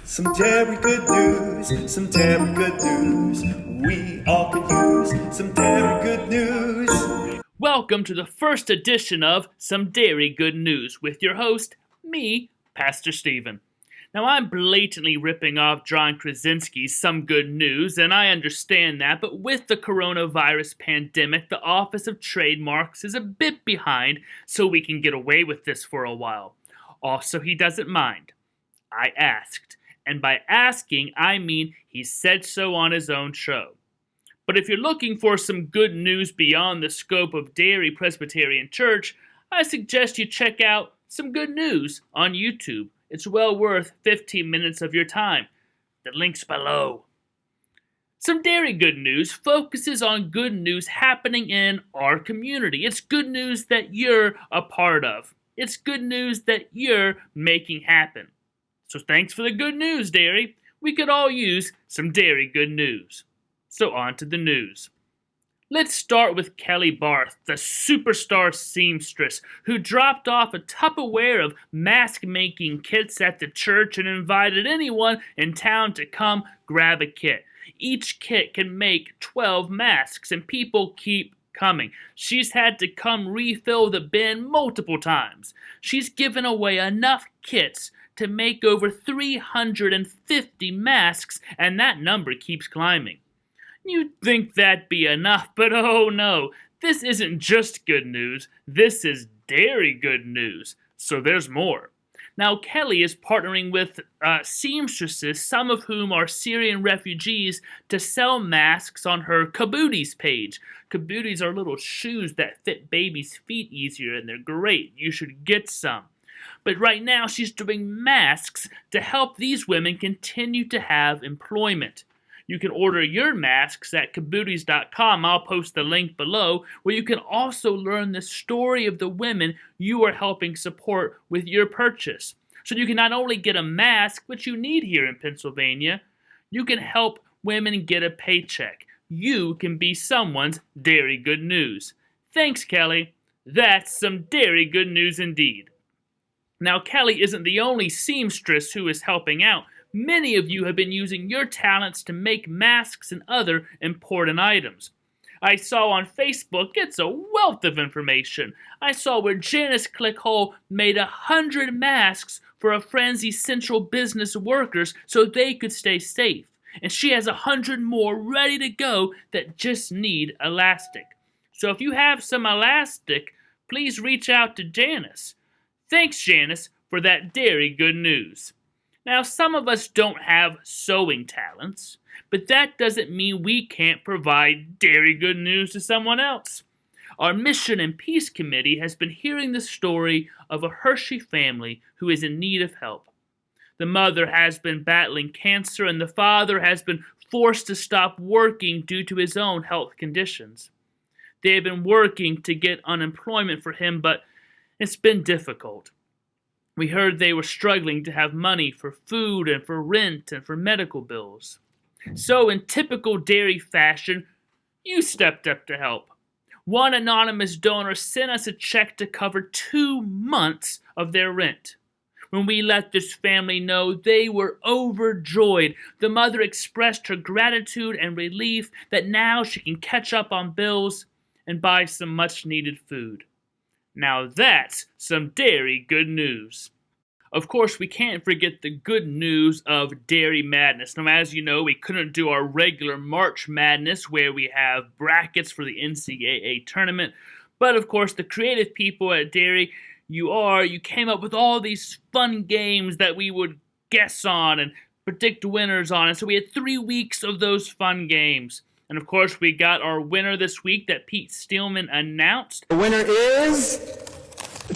Some Derry good news, some Derry good news. We all could use some Derry good news. Welcome to the first edition of Some Derry Good News with your host, me, Pastor Stephen. Now, I'm blatantly ripping off John Krasinski's Some Good News, and I understand that, but with the coronavirus pandemic, the Office of Trademarks is a bit behind, so we can get away with this for a while. Also, he doesn't mind. I asked, and by asking, I mean he said so on his own show. But if you're looking for some good news beyond the scope of Derry Presbyterian Church, I suggest you check out Some Good News on YouTube. It's well worth 15 minutes of your time. The link's below. Some Derry Good News focuses on good news happening in our community. It's good news that you're a part of. It's good news that you're making happen. So thanks for the good news, Derry. We could all use some Derry good news. So on to the news. Let's start with Kelly Barth, the superstar seamstress who dropped off a Tupperware of mask-making kits at the church and invited anyone in town to come grab a kit. Each kit can make 12 masks, and people keep coming. She's had to come refill the bin multiple times. She's given away enough kits to make over 350 masks, and that number keeps climbing. You'd think that'd be enough, but oh no, this isn't just good news, this is Derry good news, so there's more. Now, Kelly is partnering with seamstresses, some of whom are Syrian refugees, to sell masks on her kabooties page. Kabooties are little shoes that fit babies' feet easier, and they're great. You should get some. But right now, she's doing masks to help these women continue to have employment. You can order your masks at kabooties.com. I'll post the link below, where you can also learn the story of the women you are helping support with your purchase. So you can not only get a mask, which you need here in Pennsylvania, you can help women get a paycheck. You can be someone's Derry good news. Thanks, Kelly. That's some Derry good news indeed. Now, Kelly isn't the only seamstress who is helping out. Many of you have been using your talents to make masks and other important items. I saw on Facebook, it's a wealth of information. I saw where Janice Clickhole made 100 masks for a frenzy central business workers so they could stay safe. And she has 100 more ready to go that just need elastic. So if you have some elastic, please reach out to Janice. Thanks, Janice, for that Derry good news. Now, some of us don't have sewing talents, but that doesn't mean we can't provide Derry good news to someone else. Our Mission and Peace Committee has been hearing the story of a Hershey family who is in need of help. The mother has been battling cancer, and the father has been forced to stop working due to his own health conditions. They have been working to get unemployment for him, but it's been difficult. We heard they were struggling to have money for food and for rent and for medical bills. So in typical Derry fashion, you stepped up to help. One anonymous donor sent us a check to cover 2 months of their rent. When we let this family know, they were overjoyed. The mother expressed her gratitude and relief that now she can catch up on bills and buy some much-needed food. Now that's some Derry good news. Of course, we can't forget the good news of Derry Madness. Now, as you know, we couldn't do our regular March Madness where we have brackets for the NCAA tournament. But, of course, the creative people at Derry, you came up with all these fun games that we would guess on and predict winners on. And so we had 3 weeks of those fun games. And, of course, we got our winner this week that Pete Steelman announced. The winner is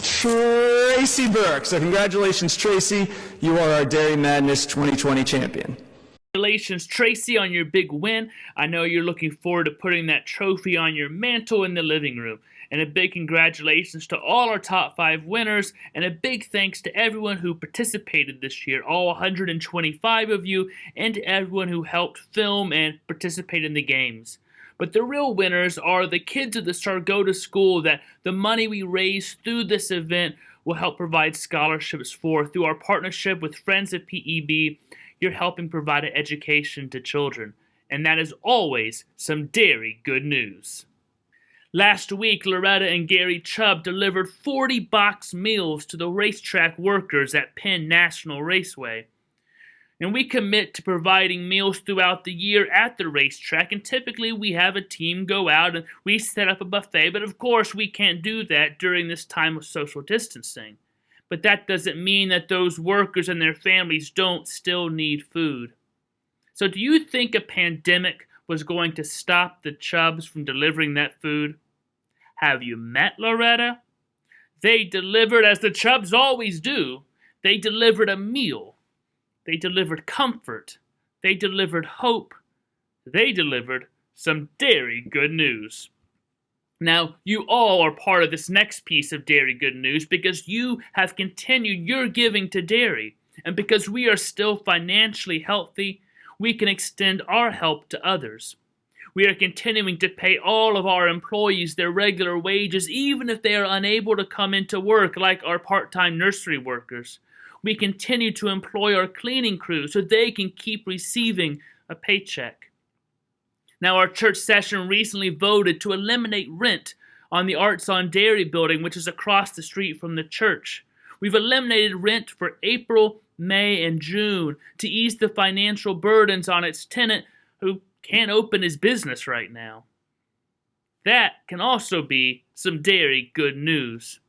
Tracy Burke. So congratulations, Tracy. You are our Derry Madness 2020 champion. Congratulations, Tracy, on your big win. I know you're looking forward to putting that trophy on your mantle in the living room. And a big congratulations to all our top 5 winners, and a big thanks to everyone who participated this year, all 125 of you, and to everyone who helped film and participate in the games. But the real winners are the kids of the Sargota School that the money we raised through this event will help provide scholarships for. Through our partnership with Friends of PEB, you're helping provide an education to children. And that is always some Derry good news. Last week, Loretta and Gary Chubb delivered 40 box meals to the racetrack workers at Penn National Raceway. And we commit to providing meals throughout the year at the racetrack, and typically we have a team go out and we set up a buffet, but of course we can't do that during this time of social distancing. But that doesn't mean that those workers and their families don't still need food. So do you think a pandemic was going to stop the Chubbs from delivering that food? Have you met Loretta? They delivered, as the Chubbs always do, they delivered a meal. They delivered comfort. They delivered hope. They delivered some Derry good news. Now, you all are part of this next piece of Derry good news because you have continued your giving to Derry. And because we are still financially healthy, we can extend our help to others. We are continuing to pay all of our employees their regular wages, even if they are unable to come into work, like our part-time nursery workers. We continue to employ our cleaning crew so they can keep receiving a paycheck. Now, our church session recently voted to eliminate rent on the Arts on Derry building, which is across the street from the church. We've eliminated rent for April, May, and June to ease the financial burdens on its tenant who can't open his business right now. That can also be some Derry good news.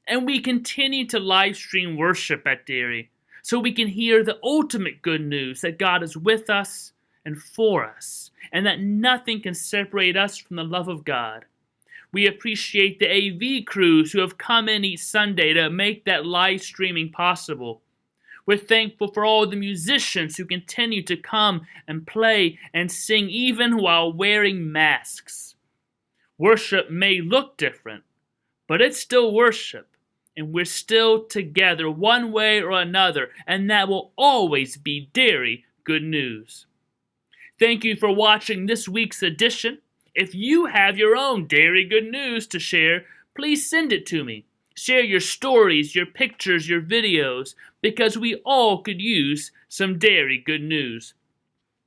And we continue to live stream worship at Derry so we can hear the ultimate good news that God is with us and for us, and that nothing can separate us from the love of God. We appreciate the AV crews who have come in each Sunday to make that live streaming possible. We're thankful for all the musicians who continue to come and play and sing even while wearing masks. Worship may look different, but it's still worship, and we're still together one way or another, and that will always be Derry good news. Thank you for watching this week's edition. If you have your own Derry good news to share, please send it to me. Share your stories, your pictures, your videos, because we all could use some Derry good news.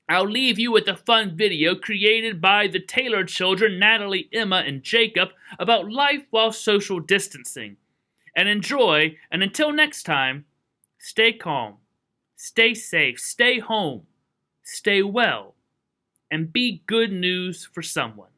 I'll leave you with a fun video created by the Taylor children, Natalie, Emma, and Jacob, about life while social distancing. And enjoy, and until next time, stay calm, stay safe, stay home, stay well, and be good news for someone.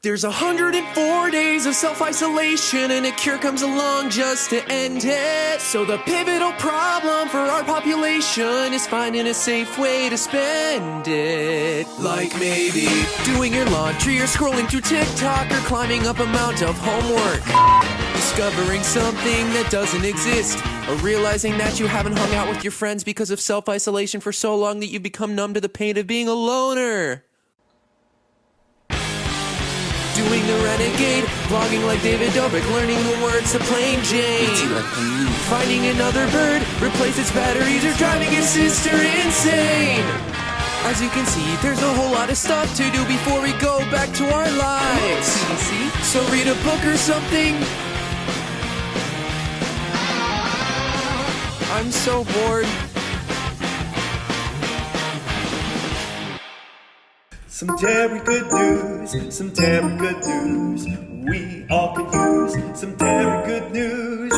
There's 104 days of self-isolation and a cure comes along just to end it. So the pivotal problem for our population is finding a safe way to spend it. Like maybe doing your laundry or scrolling through TikTok or climbing up a mount of homework. Discovering something that doesn't exist, or realizing that you haven't hung out with your friends because of self-isolation for so long that you've become numb to the pain of being a loner. Doing the renegade, vlogging like David Dobrik, learning the words to Plain Jane. Finding another bird, replace its batteries, or driving your sister insane. As you can see, there's a whole lot of stuff to do before we go back to our lives. So read a book or something. I'm so bored. Some Derry good news, some Derry good news. We all could use some Derry good news.